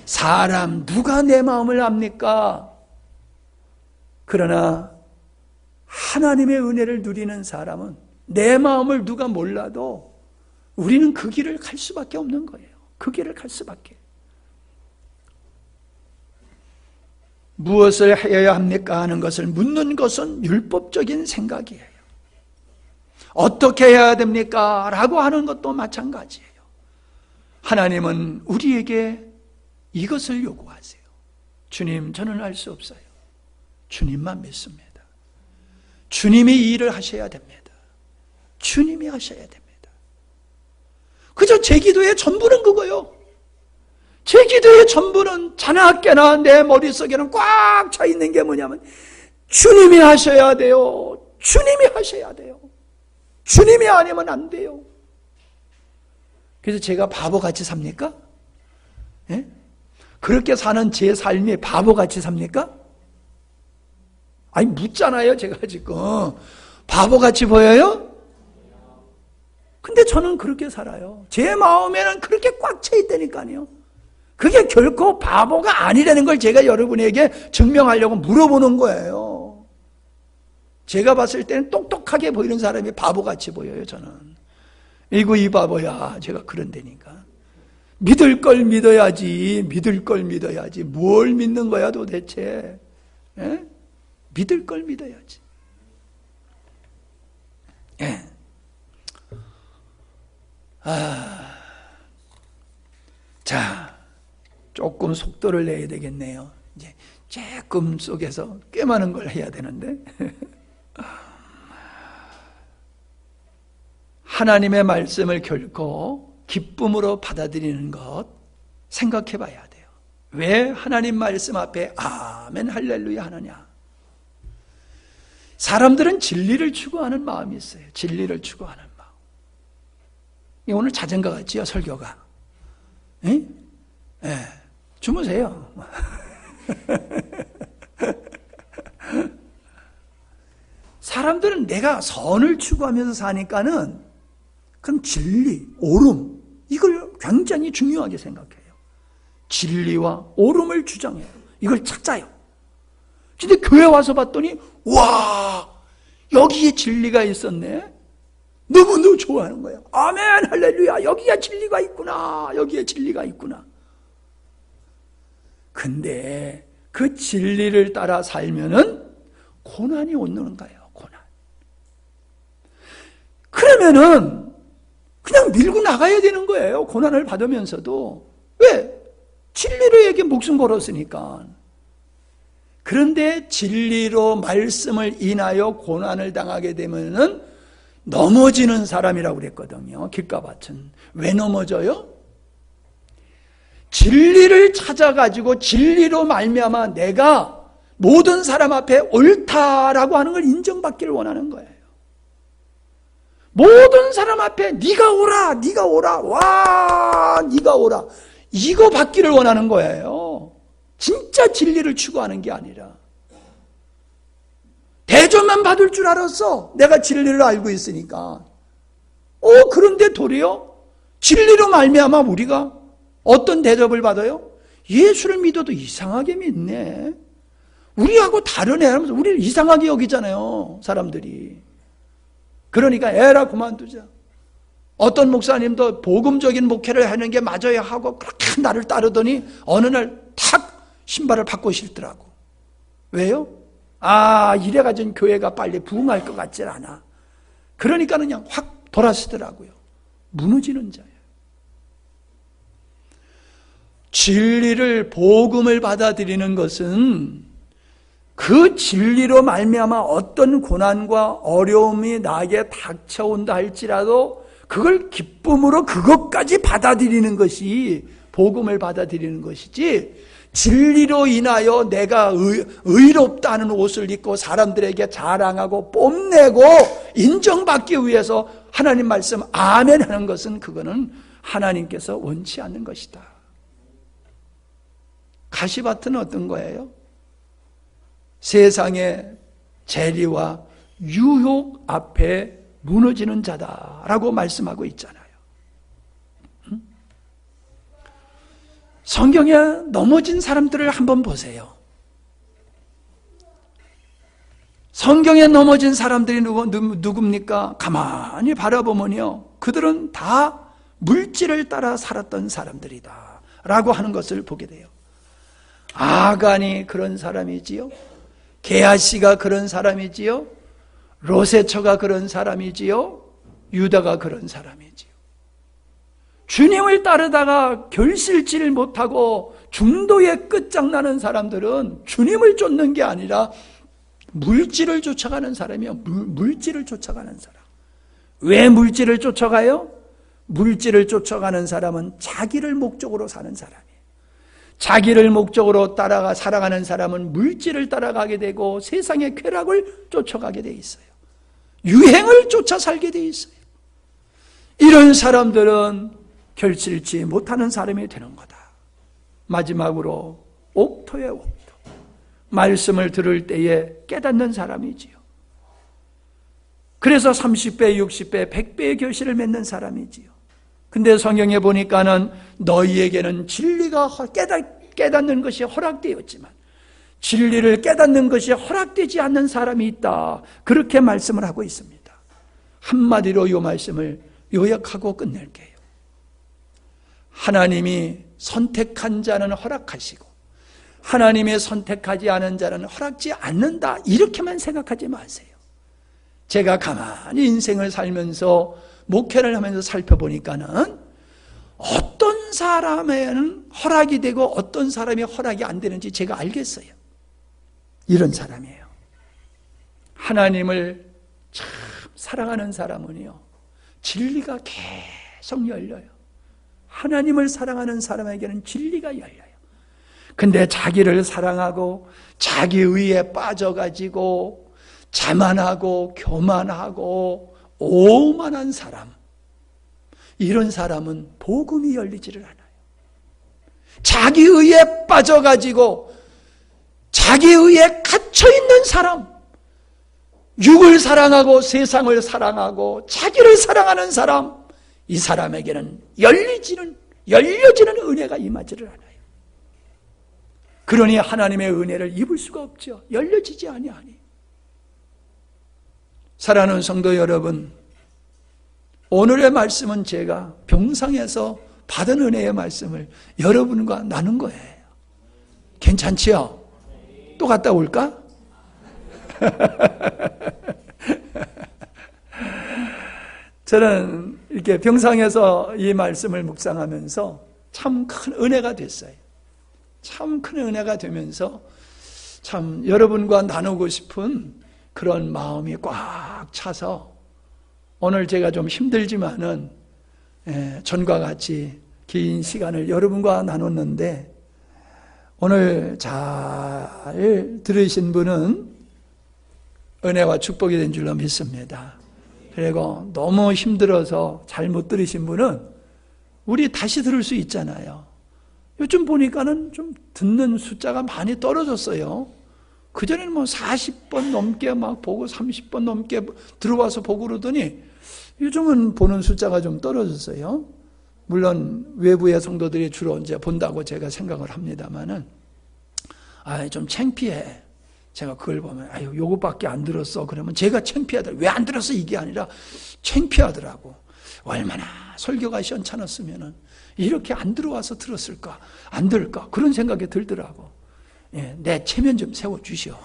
Speaker 2: 사람 누가 내 마음을 압니까? 그러나 하나님의 은혜를 누리는 사람은 내 마음을 누가 몰라도 우리는 그 길을 갈 수밖에 없는 거예요. 그 길을 갈 수밖에. 무엇을 해야 합니까? 하는 것을 묻는 것은 율법적인 생각이에요. 어떻게 해야 됩니까? 라고 하는 것도 마찬가지예요. 하나님은 우리에게 이것을 요구하세요. 주님, 저는 알 수 없어요. 주님만 믿습니다. 주님이 이 일을 하셔야 됩니다. 주님이 하셔야 됩니다. 그저 제 기도의 전부는 그거요. 제 기도의 전부는 자나깨나 내 머릿속에는 꽉 차 있는 게 뭐냐면 주님이 하셔야 돼요. 주님이 하셔야 돼요. 주님이 아니면 안 돼요. 그래서 제가 바보같이 삽니까? 예? 그렇게 사는 제 삶이 바보같이 삽니까? 아니 묻잖아요. 제가 지금 바보같이 보여요? 근데 저는 그렇게 살아요. 제 마음에는 그렇게 꽉 차 있다니까요. 그게 결코 바보가 아니라는 걸 제가 여러분에게 증명하려고 물어보는 거예요. 제가 봤을 때는 똑똑하게 보이는 사람이 바보같이 보여요, 저는. 이거 이 바보야. 제가 그런다니까. 믿을 걸 믿어야지. 믿을 걸 믿어야지. 뭘 믿는 거야 도대체? 예? 믿을 걸 믿어야지. 예. 자, 조금 속도를 내야 되겠네요. 이제 조금 속에서 꽤 많은 걸 해야 되는데. 하나님의 말씀을 결코 기쁨으로 받아들이는 것 생각해 봐야 돼요. 왜 하나님 말씀 앞에 아멘 할렐루야 하느냐? 사람들은 진리를 추구하는 마음이 있어요. 진리를 추구하는 마음. 오늘 자전거 같지요, 설교가? 예? 예. 주무세요. 사람들은 내가 선을 추구하면서 사니까는 그럼 진리, 옳음, 이걸 굉장히 중요하게 생각해요. 진리와 옳음을 주장해요. 이걸 찾아요. 근데 교회 와서 봤더니 와, 여기에 진리가 있었네. 너무너무 좋아하는 거예요. 아멘 할렐루야, 여기에 진리가 있구나. 여기에 진리가 있구나. 근데 그 진리를 따라 살면은 고난이 오는 거예요. 고난. 그러면은 그냥 밀고 나가야 되는 거예요. 고난을 받으면서도. 왜? 진리로에게 목숨 걸었으니까. 그런데 진리로 말씀을 인하여 고난을 당하게 되면은 넘어지는 사람이라고 그랬거든요. 길가밭은. 왜 넘어져요? 진리를 찾아가지고 진리로 말미암아 내가 모든 사람 앞에 옳다라고 하는 걸 인정받기를 원하는 거예요. 모든 사람 앞에 네가 오라, 네가 오라, 와, 네가 오라, 이거 받기를 원하는 거예요. 진짜 진리를 추구하는 게 아니라. 대접만 받을 줄 알았어. 내가 진리를 알고 있으니까. 그런데 도리어 진리로 말미암아 우리가 어떤 대접을 받아요? 예수를 믿어도 이상하게 믿네. 우리하고 다른 애라면서 우리를 이상하게 여기잖아요, 사람들이. 그러니까 에라 그만두자. 어떤 목사님도 복음적인 목회를 하는 게 맞아야 하고 그렇게 나를 따르더니 어느 날 탁 신발을 바꿔 신더라고. 왜요? 이래가지고 교회가 빨리 부흥할 것 같지 않아. 그러니까 그냥 확 돌아서더라고요. 무너지는 자예요. 진리를, 복음을 받아들이는 것은 그 진리로 말미암아 어떤 고난과 어려움이 나에게 닥쳐온다 할지라도 그걸 기쁨으로 그것까지 받아들이는 것이 복음을 받아들이는 것이지, 진리로 인하여 내가 의롭다는 옷을 입고 사람들에게 자랑하고 뽐내고 인정받기 위해서 하나님 말씀 아멘 하는 것은 그거는 하나님께서 원치 않는 것이다. 가시밭은 어떤 거예요? 세상의 재리와 유혹 앞에 무너지는 자다라고 말씀하고 있잖아요. 성경에 넘어진 사람들을 한번 보세요. 성경에 넘어진 사람들이 누굽니까? 가만히 바라보면요, 그들은 다 물질을 따라 살았던 사람들이다 라고 하는 것을 보게 돼요. 아간이 그런 사람이지요. 게하시가 그런 사람이지요. 로세처가 그런 사람이지요. 유다가 그런 사람이지요. 주님을 따르다가 결실질 못하고 중도에 끝장나는 사람들은 주님을 쫓는 게 아니라 물질을 쫓아가는 사람이요. 물질을 쫓아가는 사람. 왜 물질을 쫓아가요? 물질을 쫓아가는 사람은 자기를 목적으로 사는 사람이에요. 자기를 목적으로 따라가 살아가는 사람은 물질을 따라가게 되고 세상의 쾌락을 쫓아가게 돼 있어요. 유행을 쫓아 살게 돼 있어요. 이런 사람들은 결실치 못하는 사람이 되는 거다. 마지막으로 옥토의 옥토. 말씀을 들을 때에 깨닫는 사람이지요. 그래서 30배, 60배, 100배의 결실을 맺는 사람이지요. 근데 성경에 보니까는 너희에게는 진리가 깨닫는 것이 허락되었지만 진리를 깨닫는 것이 허락되지 않는 사람이 있다. 그렇게 말씀을 하고 있습니다. 한마디로 이 말씀을 요약하고 끝낼게요. 하나님이 선택한 자는 허락하시고 하나님의 선택하지 않은 자는 허락지 않는다. 이렇게만 생각하지 마세요. 제가 가만히 인생을 살면서 목회를 하면서 살펴보니까는 어떤 사람에는 허락이 되고 어떤 사람이 허락이 안 되는지 제가 알겠어요. 이런 사람이에요. 하나님을 참 사랑하는 사람은요, 진리가 계속 열려요. 하나님을 사랑하는 사람에게는 진리가 열려요. 근데 자기를 사랑하고 자기 의에 빠져가지고 자만하고 교만하고 오만한 사람, 이런 사람은 복음이 열리지를 않아요. 자기 의에 빠져가지고 자기 의에 갇혀있는 사람, 육을 사랑하고 세상을 사랑하고 자기를 사랑하는 사람, 이 사람에게는 열려지는 은혜가 임하지를 않아요. 그러니 하나님의 은혜를 입을 수가 없죠. 열려지지 아니하니. 사랑하는 성도 여러분, 오늘의 말씀은 제가 병상에서 받은 은혜의 말씀을 여러분과 나눈 거예요. 괜찮지요? 또 갔다 올까? 저는 이렇게 병상에서 이 말씀을 묵상하면서 참 큰 은혜가 됐어요. 참 큰 은혜가 되면서 참 여러분과 나누고 싶은 그런 마음이 꽉 차서 오늘 제가 좀 힘들지만은 전과 같이 긴 시간을 여러분과 나눴는데 오늘 잘 들으신 분은 은혜와 축복이 된 줄로 믿습니다. 그리고 너무 힘들어서 잘못 들으신 분은 우리 다시 들을 수 있잖아요. 요즘 보니까는 좀 듣는 숫자가 많이 떨어졌어요. 그전에는 뭐 40번 넘게 막 보고 30번 넘게 들어와서 보고 그러더니 요즘은 보는 숫자가 좀 떨어졌어요. 물론 외부의 성도들이 주로 이제 본다고 제가 생각을 합니다만은 좀 창피해. 제가 그걸 보면 요것밖에 안 들었어. 그러면 제가 창피하더라. 왜 안 들었어? 이게 아니라 창피하더라고. 얼마나 설교가 시원찮았으면은 이렇게 안 들어와서 들었을까? 안 들을까? 그런 생각이 들더라고. 내 체면 좀 세워주시오.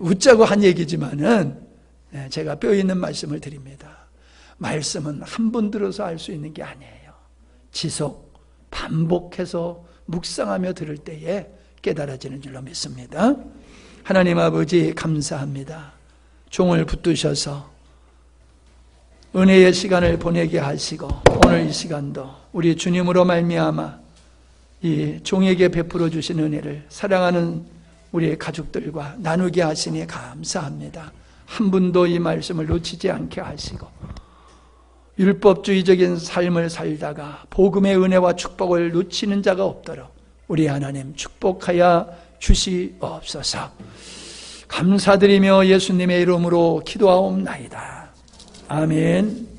Speaker 2: 웃자고 한 얘기지만은 제가 뼈 있는 말씀을 드립니다. 말씀은 한 번 들어서 알 수 있는 게 아니에요. 지속, 반복해서 묵상하며 들을 때에 깨달아지는 줄로 믿습니다. 하나님 아버지 감사합니다. 종을 붙드셔서 은혜의 시간을 보내게 하시고 오늘 이 시간도 우리 주님으로 말미암아 이 종에게 베풀어 주신 은혜를 사랑하는 우리의 가족들과 나누게 하시니 감사합니다. 한 분도 이 말씀을 놓치지 않게 하시고 율법주의적인 삶을 살다가 복음의 은혜와 축복을 놓치는 자가 없도록 우리 하나님 축복하여 주시옵소서. 감사드리며 예수님의 이름으로 기도하옵나이다. 아멘.